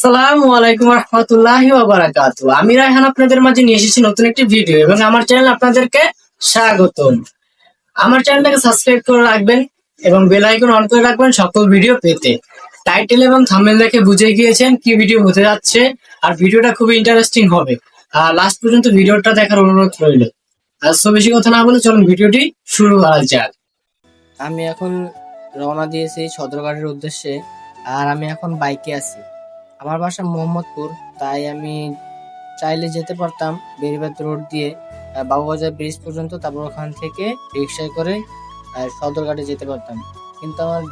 আসসালামু আলাইকুম রহমতুল্লাহি ওয়া বারাকাতুহু। আমি রায়হান আপনাদের মাঝে নিয়ে এসেছি নতুন একটি ভিডিও এবং আমার চ্যানেল আপনাদেরকে স্বাগতম। আমার চ্যানেলটাকে সাবস্ক্রাইব করে রাখবেন এবং বেল আইকন অন করে রাখবেন সকল ভিডিও পেতে। টাইটেল এবং থাম্বনেল দেখে বুঝে গিয়েছেন কি ভিডিও হতে যাচ্ছে, আর ভিডিওটা খুবই ইন্টারেস্টিং হবে। আর লাস্ট পর্যন্ত ভিডিওটা দেখার অনুরোধ রইল। আর সো বেশি কথা না বলে চলুন ভিডিওটি শুরু করা যাক। আমি এখন রওনা দিয়েছি সদরঘাটের উদ্দেশ্যে। আর আমি এখন বাইকে আছি। আমার বাসা মোহাম্মদপুর, তাই আমি চাইলে যেতে পারতাম বেড়িবাঁধ রোড দিয়ে বাবুবাজার ব্রিজ পর্যন্ত, তারপর ওখান থেকে রিক্সায় করে সদরঘাটে যেতে পারতাম। কিন্তু আমার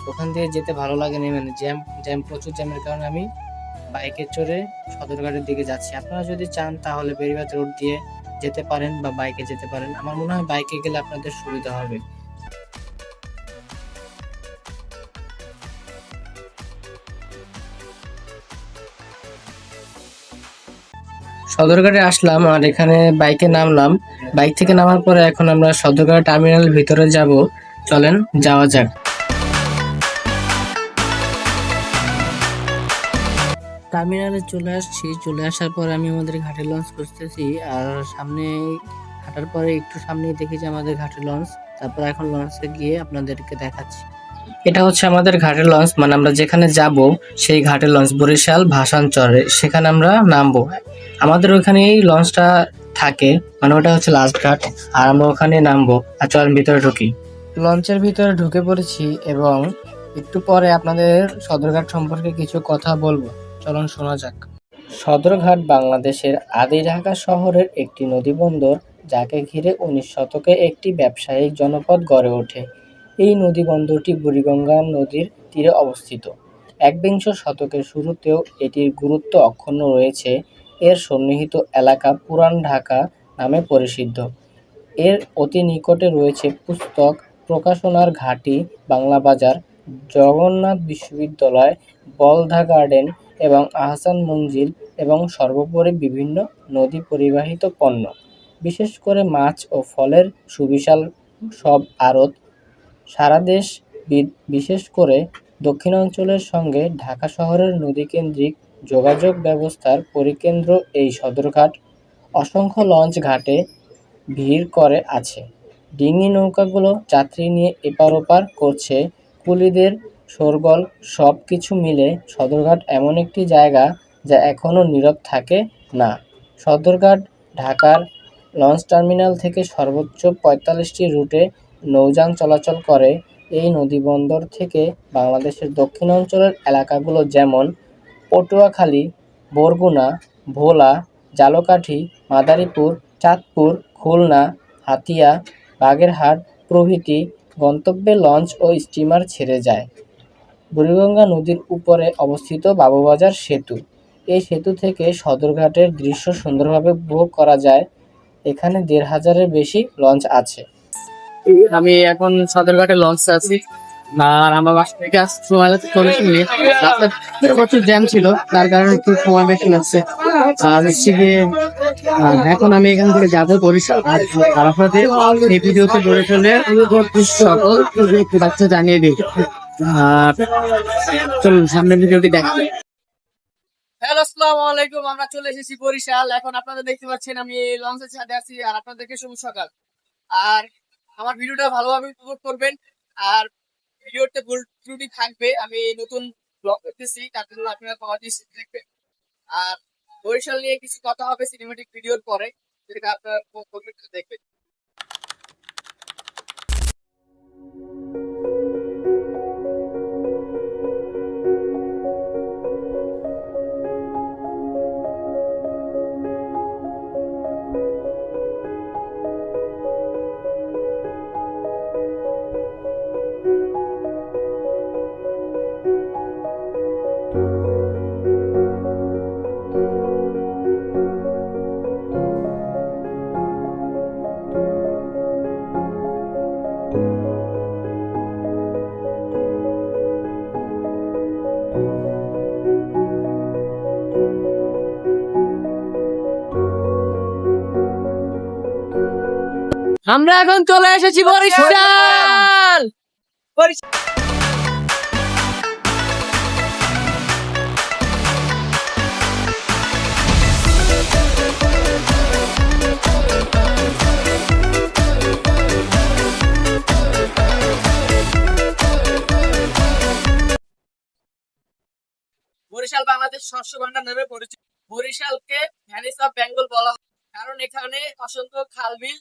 ওখান থেকে যেতে ভালো লাগে না, মানে প্রচুর জ্যামের কারণে আমি বাইকে চড়ে সদরঘাটের দিকে যাচ্ছি। আপনারা যদি চান তাহলে বেড়িবাঁধ রোড দিয়ে যেতে পারেন বা বাইকে যেতে পারেন। আমার মনে হয় বাইকে গেলে আপনাদের সুবিধা হবে। সদরঘাটে আসলাম আর এখানে বাইকে নামলাম। বাইক থেকে নামার পরে এখন আমরা সদরঘাট টার্মিনাল ভিতরে যাব। চলেন যাওয়া যাক। টার্মিনালে চলে আসছি। চলে আসার পর আমি আমাদের ঘাটে লঞ্চ খুঁজতেছি, আর সামনে হাঁটার পরে একটু সামনে দেখি যে আমাদের ঘাটে লঞ্চ। তারপর এখন লঞ্চে গিয়ে আপনাদেরকে দেখাচ্ছি। এটা হচ্ছে আমাদের ঘাটের লঞ্চ, মানে আমরা যেখানে যাব সেই ঘাটের লঞ্চ, বরিশাল ভাসানচরে, সেখানে আমরা নামবো। আমাদের ওখানে এই লঞ্চটা থাকে, মানে ওটা হচ্ছে লাস্ট ঘাট, আর আমরা ওখানে নামবো। আর চলেন ভিতরে ঢুকি। লঞ্চের ভিতরে ঢুকে পড়েছি এবং একটু পরে আপনাদের সদরঘাট সম্পর্কে কিছু কথা বলবো। চলুন শোনা যাক। সদরঘাট বাংলাদেশের আদি ঢাকা শহরের একটি নদীবন্দর, যাকে ঘিরে 19 শতকে একটি ব্যবসায়িক জনপদ গড়ে ওঠে। এই নদীবন্দরটি বুড়িগঙ্গা নদীর তীরে অবস্থিত। একবিংশ শতকের শুরুতেও এটির গুরুত্ব অক্ষুণ্ণ রয়েছে। এর সন্নিহিত এলাকা পুরান ঢাকা নামে পরিচিত। এর অতি নিকটে রয়েছে পুস্তক প্রকাশনার ঘাঁটি বাংলা বাজার, জগন্নাথ বিশ্ববিদ্যালয়, বলধা গার্ডেন এবং আহসান মঞ্জিল, এবং সর্বোপরি বিভিন্ন নদী পরিবাহিত পণ্য, বিশেষ করে মাছ ও ফলের সুবিশাল সব আড়ত। সারা দেশ, বিশেষ করে দক্ষিণাঞ্চলের সঙ্গে ঢাকা শহরের নদীকেন্দ্রিক যোগাযোগ ব্যবস্থার পরিকেন্দ্র এই সদরঘাট। অসংখ্য লঞ্চ ঘাটে ভিড় করে আছে। ডিঙি নৌকাগুলো যাত্রী নিয়ে এপার ওপার করছে। কুলিদের শোরগোল সব কিছু মিলে সদরঘাট এমন একটি জায়গা যা এখনো নীরব থাকে না। সদরঘাট ঢাকার লঞ্চ টার্মিনাল থেকে সর্বোচ্চ ৪৫টি রুটে নৌযান চলাচল করে। এই নদীবন্দর থেকে বাংলাদেশের দক্ষিণাঞ্চলের এলাকাগুলো যেমন পটুয়াখালী, বরগুনা, ভোলা, ঝালকাঠি, মাদারীপুর, চাঁদপুর, খুলনা, হাতিয়া, বাগেরহাট প্রভৃতি গন্তব্যে লঞ্চ ও স্টিমার ছেড়ে যায়। বুড়িগঙ্গা নদীর উপরে অবস্থিত বাবুবাজার সেতু। এই সেতু থেকে সদরঘাটের দৃশ্য সুন্দরভাবে উপভোগ করা যায়। এখানে ১,৫০০-এর বেশি লঞ্চ আছে। আমি এখন সদরঘাটে লঞ্চে আছি। আর আমার বাসা থেকে আসতে সময় লাগছে ৪০ মিনিট। রাস্তায় প্রচুর জ্যাম ছিল, তার কারণে একটু সময় বেশি লাগছে। আর হচ্ছে গিয়ে এখন আমি এখান থেকে যাবো বরিশাল। আর আপনাদের এই ভিডিওতে বরিশালের সকল তথ্য জানিয়ে দিই। আর চলুন সামনের ভিডিওটি দেখা। হ্যালো, আসসালামু আলাইকুম। আমরা চলে এসেছি বরিশাল। এখন আপনারা দেখতে পাচ্ছেন আমি লঞ্চের ছাদে আছি, আর আপনাদেরকে শুভ সকাল। আর আমার ভিডিওটা ভালোভাবে উপভোগ করবেন। আর ভিডিওতে ভুল ত্রুটি থাকবে, আমি নতুন ব্লগ করতেছি, তার জন্য আপনারা সহজেই দেখবেন। আর বরিশাল নিয়ে কিছু কথা হবে সিনেমেটিক ভিডিওর পরে, যেটা আপনারা দেখবেন। আমরা এখন চলে এসেছি বরিশাল। বাংলাদেশ শস্য ভান্ডার নামে পরিচিত। বরিশালকে ভ্যানিস অফ বেঙ্গল বলা হয়, কারণ এখানে অসংখ্য খাল বিল,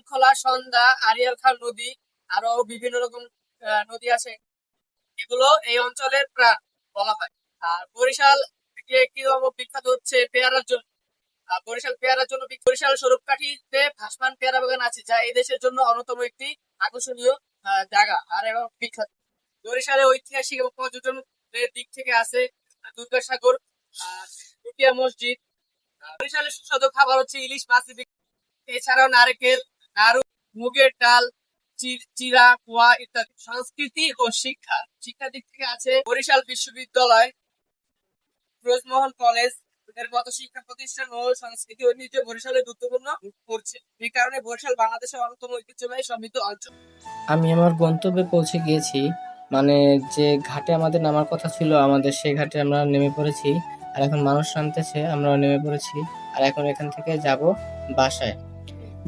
খোলা, সন্ধ্যা, আড়িয়াল খাল নদী, আরো বিভিন্ন রকম নদী আছে, এগুলো এই অঞ্চলের প্রাণ বলা হয়। আর বরিশাল কি বিখ্যাত হচ্ছে পেয়ারার জন্য। বরিশাল পেয়ারার জন্য বরিশাল স্বরূপকাঠিতে ভাসমান পেয়ারা বাগান আছে, যা এই দেশের জন্য অন্যতম একটি আকর্ষণীয় জায়গা আর এবং বিখ্যাত। বরিশালে ঐতিহাসিক এবং পর্যটনের দিক থেকে আছে দুর্গাসাগর, রুকিয়া মসজিদ। বরিশালের সুস্বাদু খাবার হচ্ছে ইলিশ মাছ, এছাড়াও নারকেল, নাড়ু, মুগের ডাল, চিরা, পোয়া ইত্যাদি। সংস্কৃতি ও শিক্ষা, শিক্ষার দিক থেকে আছে বরিশাল বিশ্ববিদ্যালয়, ব্রজমোহন কলেজ এর মতো শিক্ষা প্রতিষ্ঠান ও সংস্কৃতি ঐতিহ্য বরিশালে গুরুত্বপূর্ণ করছে। এই কারণে বরিশাল বাংলাদেশের অন্যতম ঐতিহ্যবাহী সমৃদ্ধ অঞ্চল। আমি আমার গন্তব্যে পৌঁছে গিয়েছি, মানে যে ঘাটে আমাদের নামার কথা ছিল আমাদের, সেই ঘাটে আমরা নেমে পড়েছি। আর এখন মানুষ নামতেছে, আমরাও নেমে পড়েছি। আর এখন এখান থেকে যাব বাসায়।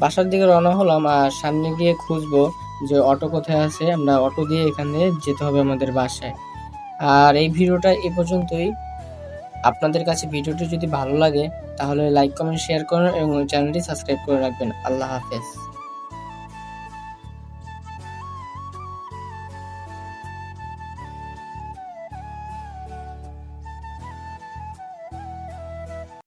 বাসার দিকে রওনা হলাম, আর সামনে গিয়ে খুঁজবো যে অটো কোথায় আছে, আমরা অটো দিয়ে এখানে যেতে হবে আমাদের বাসায়। আর এই ভিডিওটা এ পর্যন্তই। আপনাদের কাছে ভিডিওটি যদি ভালো লাগে তাহলে লাইক, কমেন্ট, শেয়ার করুন এবং চ্যানেলটি সাবস্ক্রাইব করে রাখবেন। আল্লাহ হাফেজ।